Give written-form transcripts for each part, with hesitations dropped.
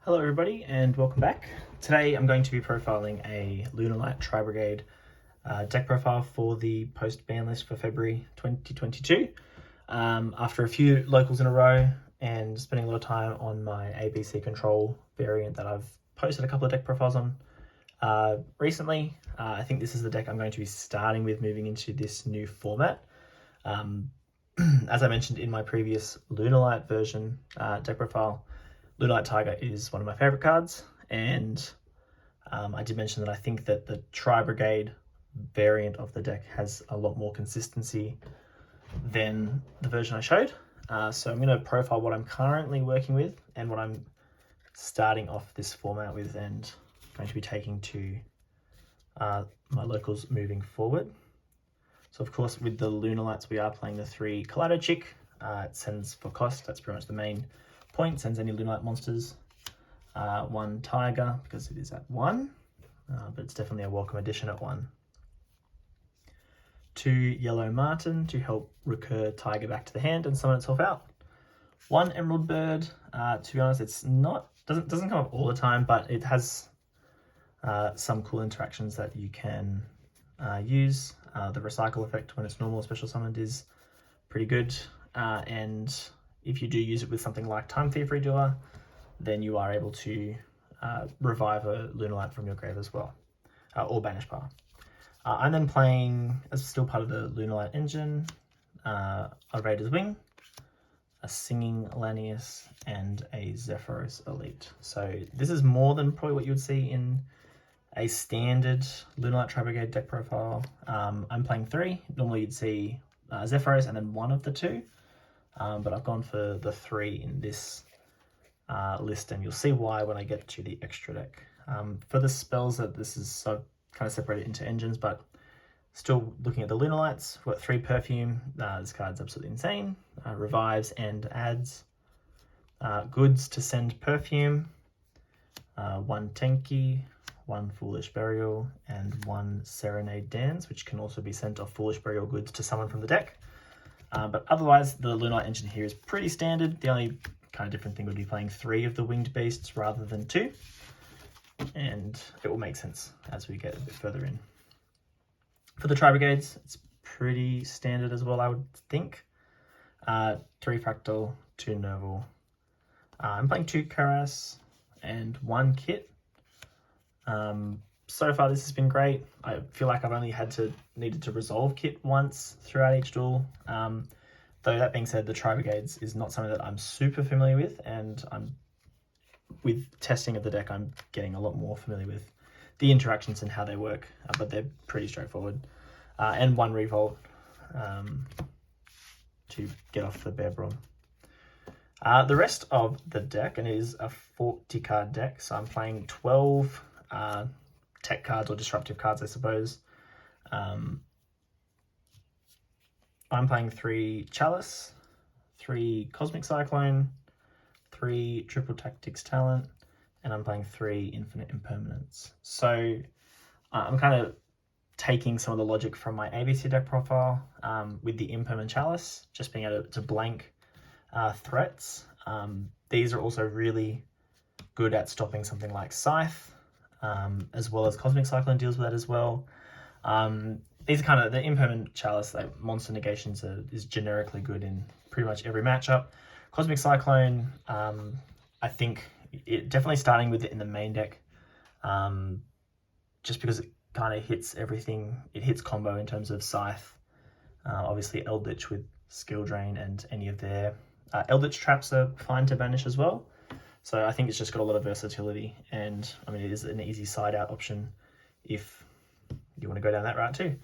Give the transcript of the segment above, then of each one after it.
Hello everybody and welcome back. Today I'm going to be profiling a Lunalight Tri-Brigade deck profile for the post-Banlist for February 2022. After a few locals in a row and spending a lot of time on my ABC control variant that I've posted a couple of deck profiles on recently, I think this is the deck I'm going to be starting with moving into this new format. As I mentioned in my previous Lunalight version deck profile, Lunalight Tiger is one of my favorite cards, and I did mention that I think that the Tri-Brigade variant of the deck has a lot more consistency than the version I showed. So I'm going to profile what I'm currently working with and what I'm starting off this format with and going to be taking to my locals moving forward. So of course with the Lunalights we are playing the 3 Kaleido Chick. It sends for cost, that's pretty much the main point, sends any Lunalight monsters. 1 Tiger because it is at 1, but it's definitely a welcome addition at 1. 2 Yellow Marten to help recur Tiger back to the hand and summon itself out. 1 Emerald Bird, to be honest it's doesn't come up all the time, but it has some cool interactions that you can use. The recycle effect when it's normal special summoned is pretty good, and if you do use it with something like Time Thief Redoer, then you are able to revive a Lunalight from your grave as well, or banish power. I'm then playing, as still part of the Lunalight engine, a Raider's Wing, a Singing Lanius, and a Zephyros Elite. So this is more than probably what you would see in a standard Lunalight Tri-Brigade deck profile. I'm playing 3. Normally you'd see Zephyros and then 1 of the 2. But I've gone for the 3 in this list, and you'll see why when I get to the extra deck. For the spells, that this is so kind of separated into engines, but still looking at the Lunalights, we've got 3 Perfume. This card's absolutely insane. Revives and adds goods to send Perfume, 1 Tenki, 1 Foolish Burial, and 1 Serenade Dance, which can also be sent off Foolish Burial goods to summon from the deck. But otherwise, the Lunalight engine here is pretty standard. The only kind of different thing would be playing 3 of the Winged Beasts rather than 2. And it will make sense as we get a bit further in. For the Tri-Brigades, it's pretty standard as well, I would think. 3 Fractal, 2 Nerval. I'm playing 2 Karas and 1 Kit. So far this has been great. I feel like I've only needed to resolve Kit once throughout each duel. Though that being said, the Tri-Brigades is not something that I'm super familiar with, and with testing of the deck I'm getting a lot more familiar with the interactions and how they work, but they're pretty straightforward. And 1 Revolt to get off the Bear Brawn. The rest of the deck, and it is a 40 card deck, so I'm playing 12 tech cards or disruptive cards, I suppose. I'm playing 3 Chalice, 3 Cosmic Cyclone, 3 Triple Tactics Talent, and I'm playing 3 Infinite Impermanence. So I'm kind of taking some of the logic from my ABC deck profile with the Impermanent Chalice, just being able to blank threats. These are also really good at stopping something like Scythe, as well as Cosmic Cyclone deals with that as well. These are kind of the Impermanent Chalice, like monster negations is generically good in pretty much every matchup. Cosmic Cyclone, I think it definitely starting with it in the main deck, just because it kind of hits everything. It hits combo in terms of Scythe, obviously Eldritch with Skill Drain, and any of their Eldritch traps are fine to banish as well. So I think it's just got a lot of versatility, and I mean it is an easy side out option if you want to go down that route too.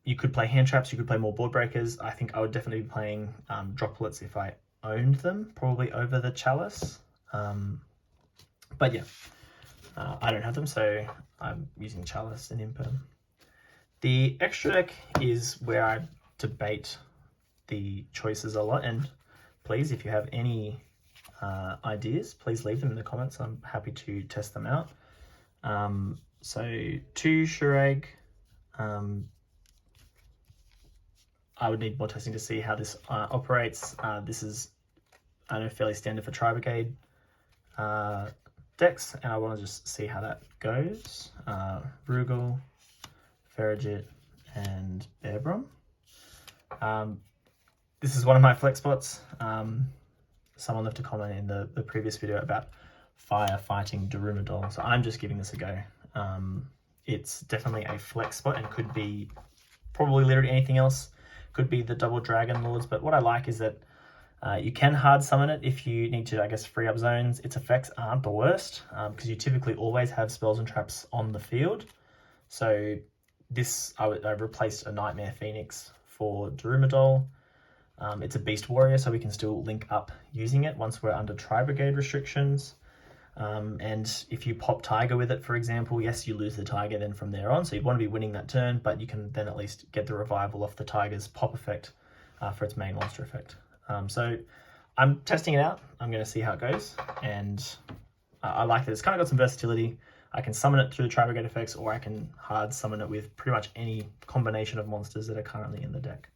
You could play hand traps, you could play more board breakers. I think I would definitely be playing droplets if I owned them, probably over the Chalice. But yeah, I don't have them, so I'm using Chalice and Imperm. The extra deck is where I debate the choices a lot, and please, if you have any ideas, please leave them in the comments. I'm happy to test them out. So 2 Shurag, I would need more testing to see how this operates. This is, I know, fairly standard for Tri-Brigade. decks, and I want to just see how that goes. Rugal, Ferrigit, and Bearbrom. This is one of my flex spots. Someone left a comment in the previous video about firefighting Darumidol, so I'm just giving this a go. It's definitely a flex spot and could be probably literally anything else. Could be the double Dragon Lords, but what I like is that you can hard summon it if you need to, I guess, free up zones. Its effects aren't the worst because you typically always have spells and traps on the field. So this, I replaced a Nightmare Phoenix for Darumidol. It's a Beast Warrior, so we can still link up using it once we're under Tri-Brigade restrictions. And if you pop Tiger with it, for example, yes, you lose the Tiger then from there on, so you'd want to be winning that turn, but you can then at least get the revival off the Tiger's pop effect for its main monster effect. So I'm testing it out. I'm going to see how it goes, and I like that it's kind of got some versatility. I can summon it through the Tri-Brigade effects, or I can hard summon it with pretty much any combination of monsters that are currently in the deck.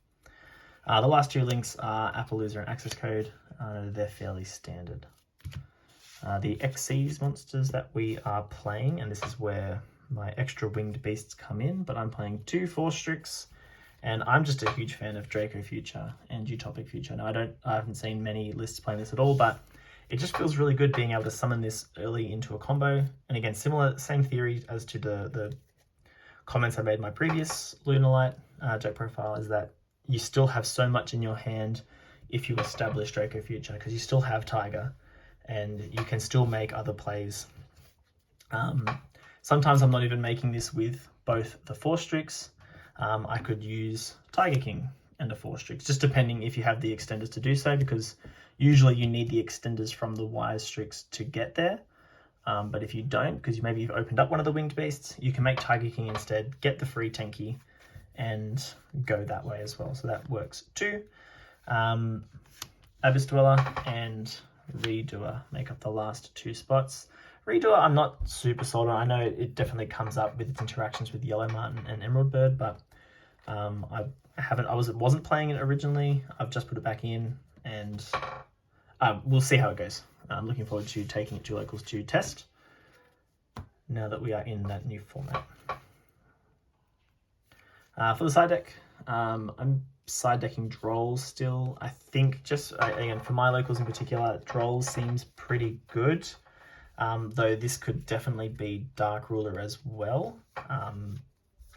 The last two links are Appaloosa and Access Code. They're fairly standard. The XCs monsters that we are playing, and this is where my extra winged beasts come in, but I'm playing 2 Force Strix, and I'm just a huge fan of Draco Future and Utopic Future. Now I haven't seen many lists playing this at all, but it just feels really good being able to summon this early into a combo. And again, same theory as to the comments I made in my previous Lunalight deck profile, is that you still have so much in your hand if you establish Draco Future, because you still have Tiger and you can still make other plays. Sometimes I'm not even making this with both the Force Strix. I could use Tiger King and a Force Strix, just depending if you have the extenders to do so, because usually you need the extenders from the Wise Strix to get there. But if you don't, because maybe you've opened up one of the winged beasts, you can make Tiger King instead, get the free Tenki, and go that way as well. So that works too. Abyss Dweller and Redoer make up the last 2 spots. Redoer I'm not super sold on. I know it definitely comes up with its interactions with Yellow Martin and Emerald Bird, but I wasn't playing it originally. I've just put it back in, and we'll see how it goes. I'm looking forward to taking it to locals to test now that we are in that new format. For the side deck, I'm side decking Drolls still. I think just, again, for my locals in particular, Drolls seems pretty good, though this could definitely be Dark Ruler as well.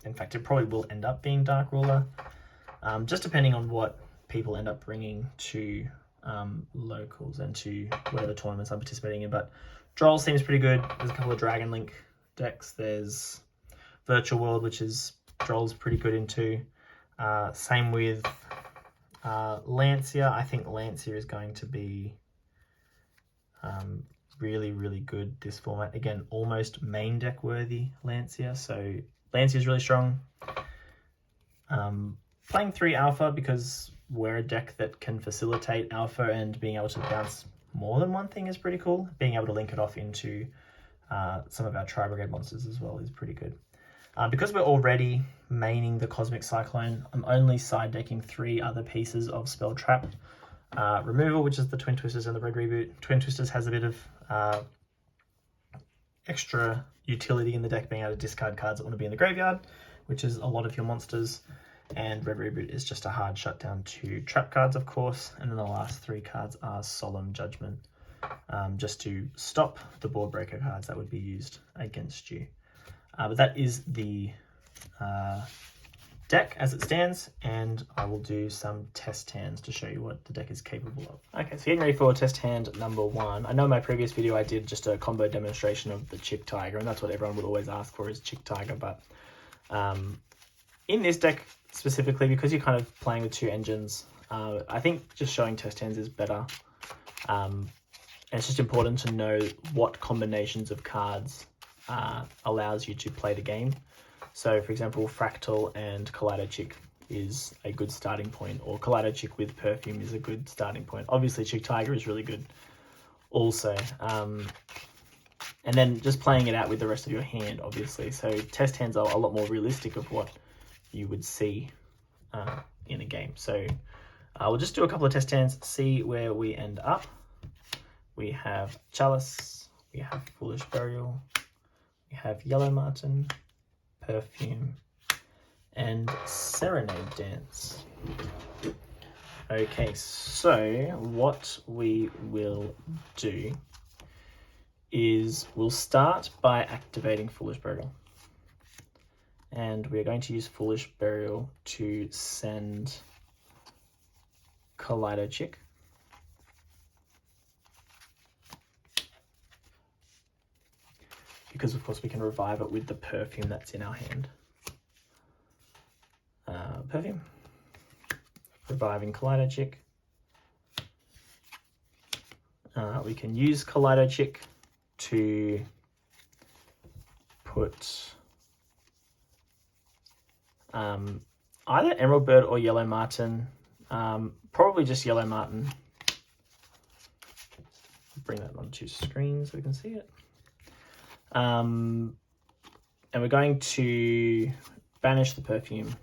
In fact, it probably will end up being Dark Ruler, just depending on what people end up bringing to locals and to whatever tournaments I'm participating in. But Droll seems pretty good. There's a couple of Dragon Link decks. There's Virtual World, which is Droll's pretty good into. Same with Lancia. I think Lancia is going to be really, really good this format. Again, almost main deck worthy Lancia. So Lancia is really strong. Playing 3 Alpha because we're a deck that can facilitate Alpha, and being able to bounce more than one thing is pretty cool. Being able to link it off into some of our Tri-Brigade monsters as well is pretty good. Because we're already maining the Cosmic Cyclone, I'm only side decking 3 other pieces of Spell Trap removal, which is the Twin Twisters and the Red Reboot. Twin Twisters has a bit of extra utility in the deck, being able to discard cards that want to be in the graveyard, which is a lot of your monsters. And Red Reboot is just a hard shutdown to trap cards, of course. And then the last 3 cards are Solemn Judgment, just to stop the board breaker cards that would be used against you. But that is the deck as it stands, and I will do some test hands to show you what the deck is capable of. Okay, so getting ready for test hand number 1. I know in my previous video I did just a combo demonstration of the Chick Tiger, and that's what everyone would always ask for, is Chick Tiger. But in this deck specifically, because you're kind of playing with 2 engines, I think just showing test hands is better. And it's just important to know what combinations of cards allows you to play the game. So for example, Fractal and Kaleido Chick is a good starting point, or Kaleido Chick with Perfume is a good starting point. Obviously Chick Tiger is really good also. And then just playing it out with the rest of your hand, obviously. So test hands are a lot more realistic of what you would see in a game. So we'll just do a couple of test hands, see where we end up we have Chalice, we have Foolish Burial, we have Yellow Marten, Perfume, and Serenade Dance. Okay, so what we will do is we'll start by activating Foolish Burial. And we're going to use Foolish Burial to send Kaleido Chick. Because of course we can revive it with the perfume that's in our hand. Perfume. Reviving Kaleido Chick. We can use Kaleido Chick to put either Emerald Bird or Yellow Marten. Probably just Yellow Marten. Bring that onto screen so we can see it. And we're going to banish the perfume.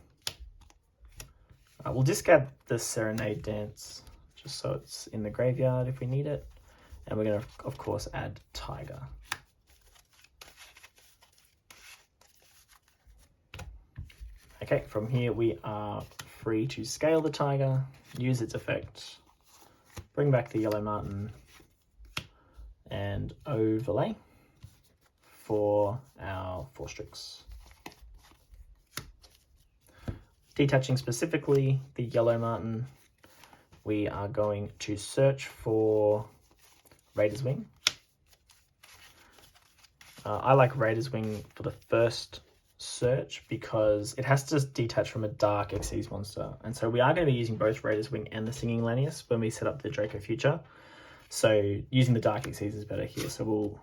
We'll discard the Serenade Dance just so it's in the graveyard if we need it. And we're going to, of course, add Tiger. Okay, from here we are free to scale the Tiger, use its effect, bring back the Yellow Marten, and overlay for our 4 Strix. Detaching specifically the Yellow Marten, we are going to search for Raider's Wing. I like Raider's Wing for the first search because it has to detach from a dark Xyz monster. And so we are going to be using both Raider's Wing and the Singing Lanius when we set up the Draco Future. So using the dark Xyz is better here. So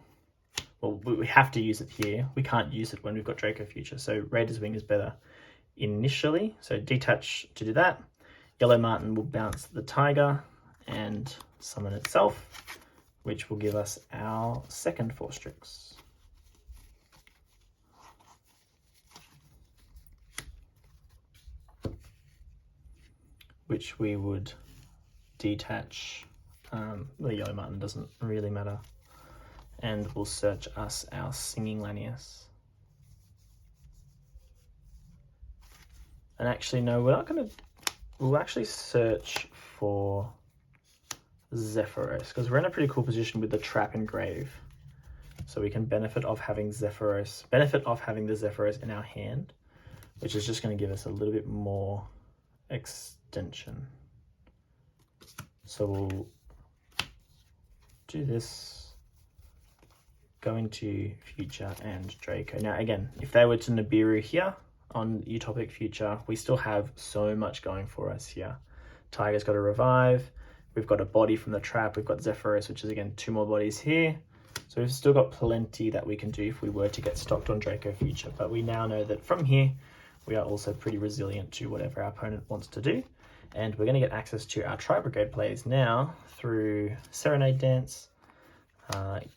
we have to use it here. We can't use it when we've got Draco Future. So Raider's Wing is better initially. So detach to do that. Yellow Marten will bounce the Tiger and summon itself, which will give us our second 4 Strix. Which we would detach. The Yellow Marten doesn't really matter. And we'll search us our Singing Lanius. And actually, no, we're not going to... We'll actually search for Zephyros, because we're in a pretty cool position with the Trap and Grave. So we can benefit of having the Zephyros in our hand, which is just going to give us a little bit more extension. So we'll do this, go into Future and Draco. Now again, if they were to Nibiru here on Utopic Future, we still have so much going for us here. Tiger's got a revive, we've got a body from the Trap, we've got Zephyros, which is again 2 more bodies here. So we've still got plenty that we can do if we were to get stocked on Draco Future. But we now know that from here, we are also pretty resilient to whatever our opponent wants to do. And we're going to get access to our Tri-Brigade plays now through Serenade Dance,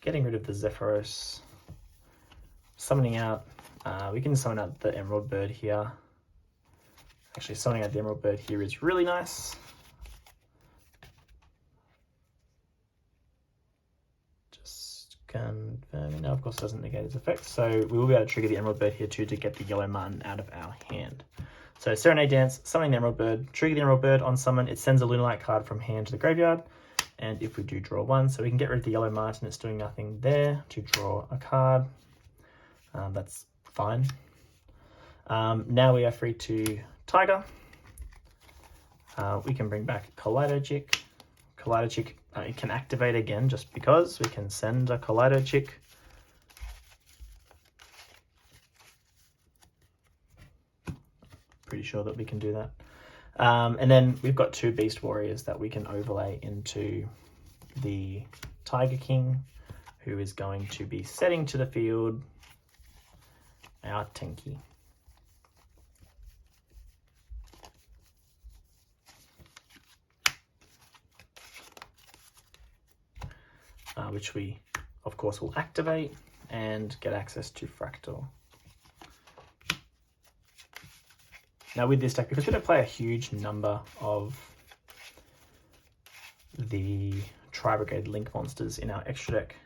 getting rid of the Zephyros, summoning out, we can summon out the Emerald Bird here. Actually, summoning out the Emerald Bird here is really nice. Just confirming, now of course it doesn't negate its effect, so we will be able to trigger the Emerald Bird here too to get the Yellow Marten out of our hand. So Serenade Dance, summoning the Emerald Bird, trigger the Emerald Bird on summon, it sends a Lunalight card from hand to the graveyard, and if we do draw 1, so we can get rid of the Yellow Marten, it's doing nothing there to draw a card. That's fine. Now we are free to Tiger. We can bring back Kaleido Chick. Kaleido Chick, it can activate again just because. We can send a Kaleido Chick. Pretty sure that we can do that. And then we've got 2 Beast Warriors that we can overlay into the Tiger King, who is going to be setting to the field our Tenki. Which we, of course, will activate and get access to Fractal. Now with this deck, because we don't play a huge number of the Tri-Brigade link monsters in our extra deck.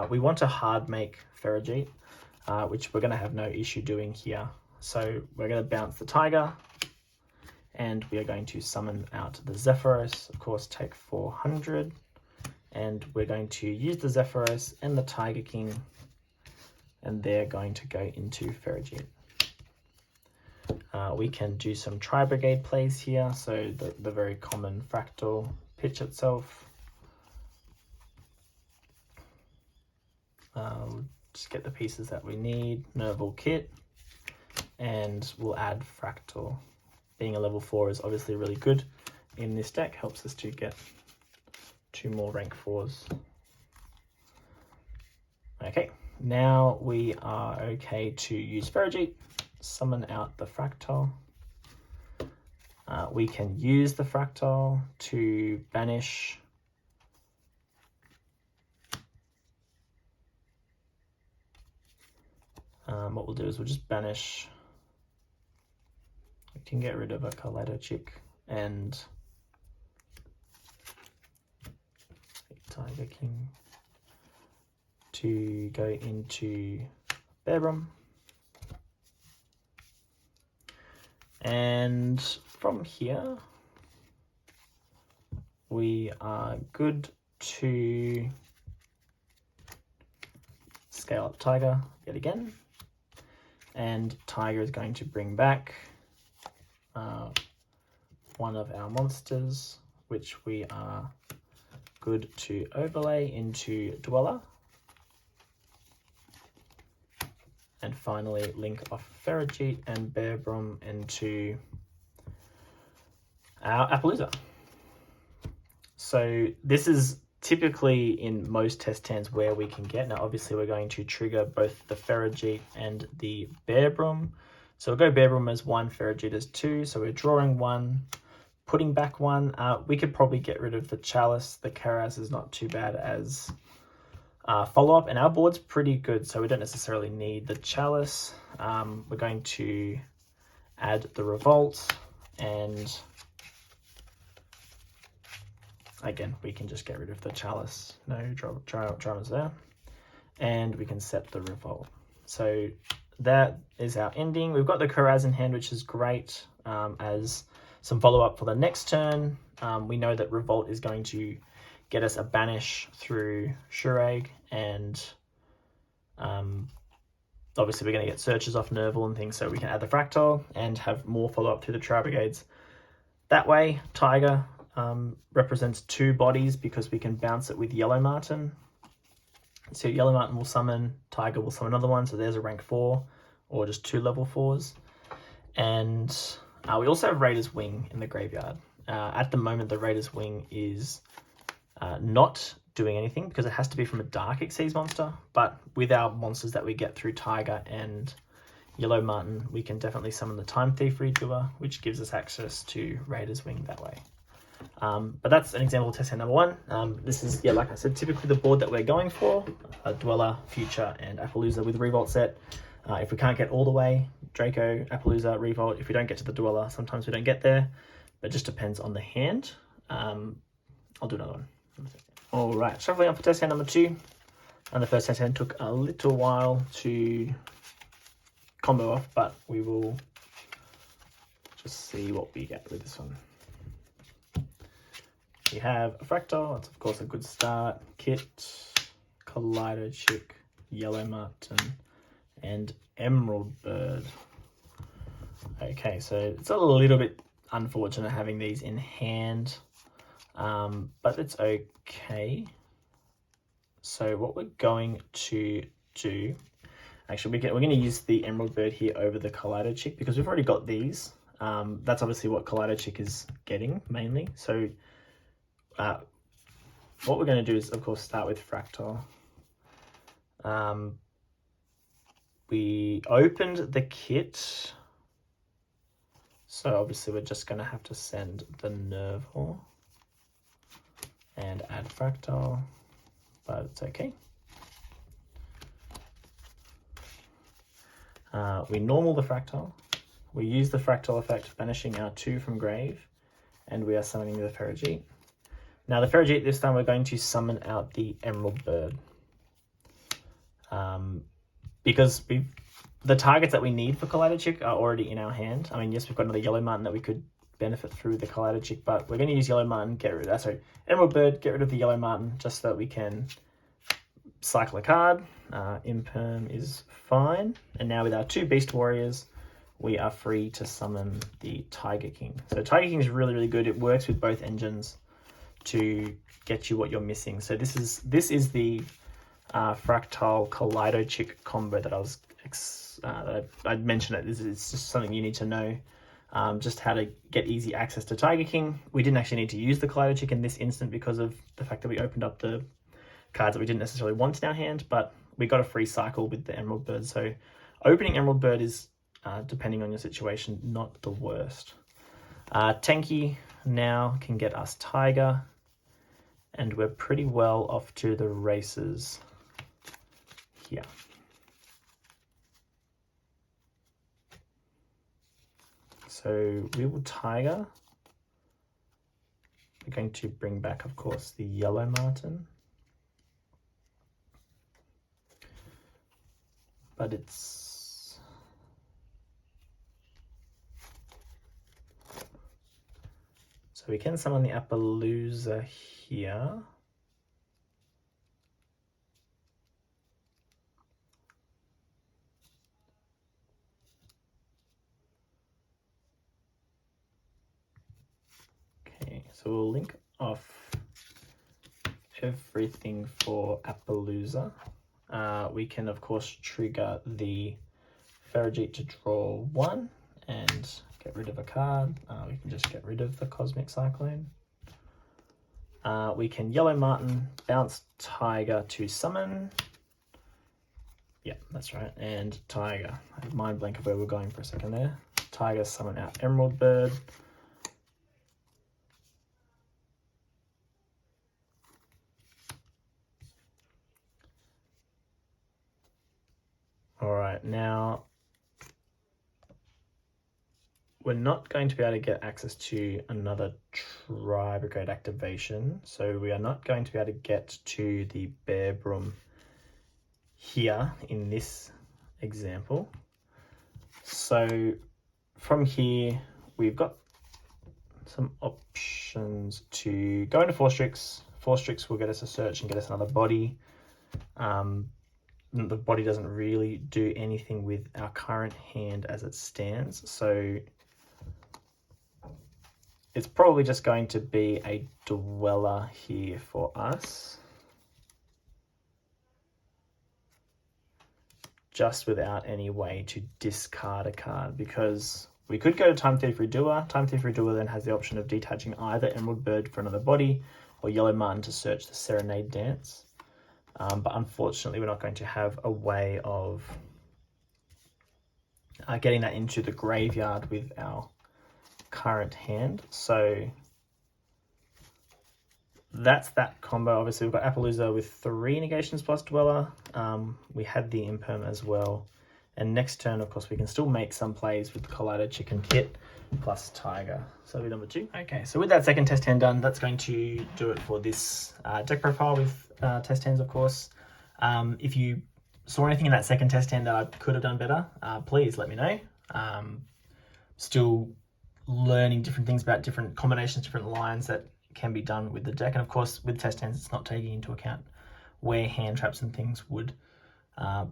We want to hard make Ferrojeet, which we're going to have no issue doing here. So we're going to bounce the Tiger, and we are going to summon out the Zephyros, of course take 400, and we're going to use the Zephyros and the Tiger King, and they're going to go into Ferrojeet. We can do some Tri-Brigade plays here, so the very common Fractal pitch itself. We'll just get the pieces that we need, Nerval kit, and we'll add Fractal. Being a level 4 is obviously really good in this deck, helps us to get 2 more rank 4s. Okay, now we are okay to use Ferrojeet, summon out the Fractal. We can use the Fractal to banish what we'll do is we'll just banish. We can get rid of a Kaleido Chick and Tiger King to go into Bearbrum. And from here, we are good to scale up Tiger yet again. And Tiger is going to bring back one of our monsters, which we are good to overlay into Dweller. And finally link off Ferrojeet and Bearbrum into our Appaloosa. So this is typically in most test hands where we can get. Now obviously we're going to trigger both the Ferrojeet and the Bearbrum. So we'll go Bearbrum as 1, Ferrojeet as 2. So we're drawing 1, putting back 1. We could probably get rid of the Chalice. The Karaz is not too bad as follow-up, and our board's pretty good, so we don't necessarily need the Chalice. We're going to add the Revolt, and again, we can just get rid of the Chalice. No dramas there. And we can set the Revolt. So that is our ending. We've got the Karaz in hand, which is great as some follow-up for the next turn. We know that Revolt is going to get us a banish through Shuraig, and obviously we're going to get searches off Nerval and things, so we can add the Fractal and have more follow-up through the Tri-Brigades. That way, Tiger represents 2 bodies because we can bounce it with Yellow Marten. So Yellow Marten will summon, Tiger will summon another one, so there's a rank 4 or just 2 level 4s. And we also have Raider's Wing in the graveyard. At the moment, the Raider's Wing is not doing anything because it has to be from a Dark Xyz monster, but with our monsters that we get through Tiger and Yellow Marten, we can definitely summon the Time Thief Redoer, which gives us access to Raider's Wing that way. But that's an example of test hand number 1. This is, yeah, like I said, typically the board that we're going for, Dweller, Future, and Appaloosa with Revolt set. If we can't get all the way, Draco, Appaloosa, Revolt. If we don't get to the Dweller, sometimes we don't get there, but it just depends on the hand. I'll do another one. All right, shuffling up for test hand number 2. And the first test hand took a little while to combo off, but we will just see what we get with this one. We have a Fractal, that's of course a good start, Kit, Kaleido Chick, Yellow Marten, and Emerald Bird. Okay, so it's a little bit unfortunate having these in hand, but it's okay. So what we're going to do, actually we're going to use the Emerald Bird here over the Kaleido Chick because we've already got these. That's obviously what Kaleido Chick is getting mainly. So what we're going to do is, of course, start with Fractal. We opened the kit, so obviously we're just going to have to send the Nerval and add Fractal, but it's okay. We normal the Fractal. We use the Fractal effect, banishing our 2 from grave, and we are summoning the Ferrojeet. Now the Ferrigite, this time we're going to summon out the Emerald Bird. Because the targets that we need for Collider Chick are already in our hand. I mean, yes, we've got another Yellow Marten that we could benefit through the Collider Chick, but we're going to use Yellow Marten, get rid of that. Sorry, Emerald Bird, get rid of the Yellow Marten, just so that we can cycle a card. Imperm is fine. And now with our 2 Beast Warriors, we are free to summon the Tiger King. So Tiger King is really, really good. It works with both engines to get you what you're missing. So this is the Fractal Kaleido Chick combo that I was I'd mentioned it. It's just something you need to know, just how to get easy access to Tiger King. We didn't actually need to use the Kaleido Chick in this instant because of the fact that we opened up the cards that we didn't necessarily want in our hand, but we got a free cycle with the Emerald Bird. So opening Emerald Bird is, depending on your situation, not the worst. Tenki now can get us Tiger, and we're pretty well off to the races here. So we will Tiger. We're going to bring back, of course, the Yellow Marten. But it's... So we can summon the Appaloosa here. Okay, so we'll link off everything for Appaloosa. We can, of course, trigger the Ferrigite to draw 1 and get rid of a card. We can just get rid of the Cosmic Cyclone. We can Yellow Marten, bounce Tiger to summon. Yeah, that's right. And Tiger. I had mind blank of where we're going for a second there. Tiger, summon out Emerald Bird. All right, now we're not going to be able to get access to another Tri-Brigade activation, so we are not going to be able to get to the Bear Broom here in this example. So from here, we've got some options to go into 4 Strix. 4 Strix will get us a search and get us another body. The body doesn't really do anything with our current hand as it stands, so it's probably just going to be a Dweller here for us, just without any way to discard a card, because we could go to Time Thief Redoer. Time Thief Redoer then has the option of detaching either Emerald Bird for another body or Yellow Marten to search the Serenade Dance. But unfortunately, we're not going to have a way of getting that into the graveyard with our current hand. So that's that combo. Obviously, we've got Appaloosa with 3 negations plus Dweller. We had the Imperm as well. And next turn, of course, we can still make some plays with the Collider Chicken Kit plus Tiger. So that'll be number 2. Okay, so with that second test hand done, that's going to do it for this deck profile with test hands, of course. If you saw anything in that second test hand that I could have done better, please let me know. Still learning different things about different combinations, different lines that can be done with the deck. And of course, with test hands, it's not taking into account where hand traps and things would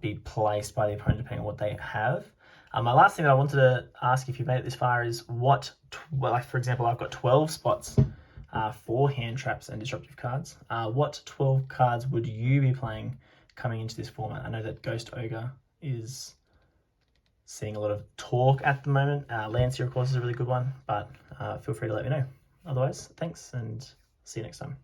be placed by the opponent depending on what they have. My last thing that I wanted to ask, if you made it this far, is what, like for example, I've got 12 spots for hand traps and disruptive cards. What 12 cards would you be playing coming into this format? I know that Ghost Ogre is seeing a lot of talk at the moment. Lancier, of course, is a really good one, but feel free to let me know. Otherwise, thanks, and see you next time.